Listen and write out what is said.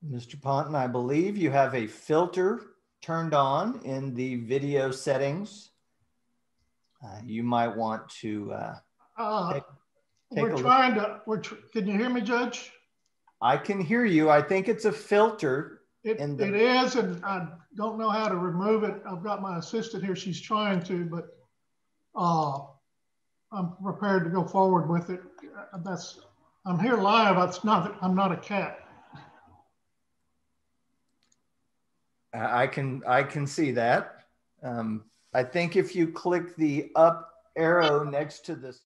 Mr. Ponton, I believe you have a filter turned on in the video settings. You might want to take we're a look. trying to, can you hear me, Judge? I can hear you. I think it's a filter. It is, and I don't know how to remove it. I've got my assistant here. She's trying to, but I'm prepared to go forward with it. I'm here live. I'm not a cat. I can see that. I think if you click the up arrow next to this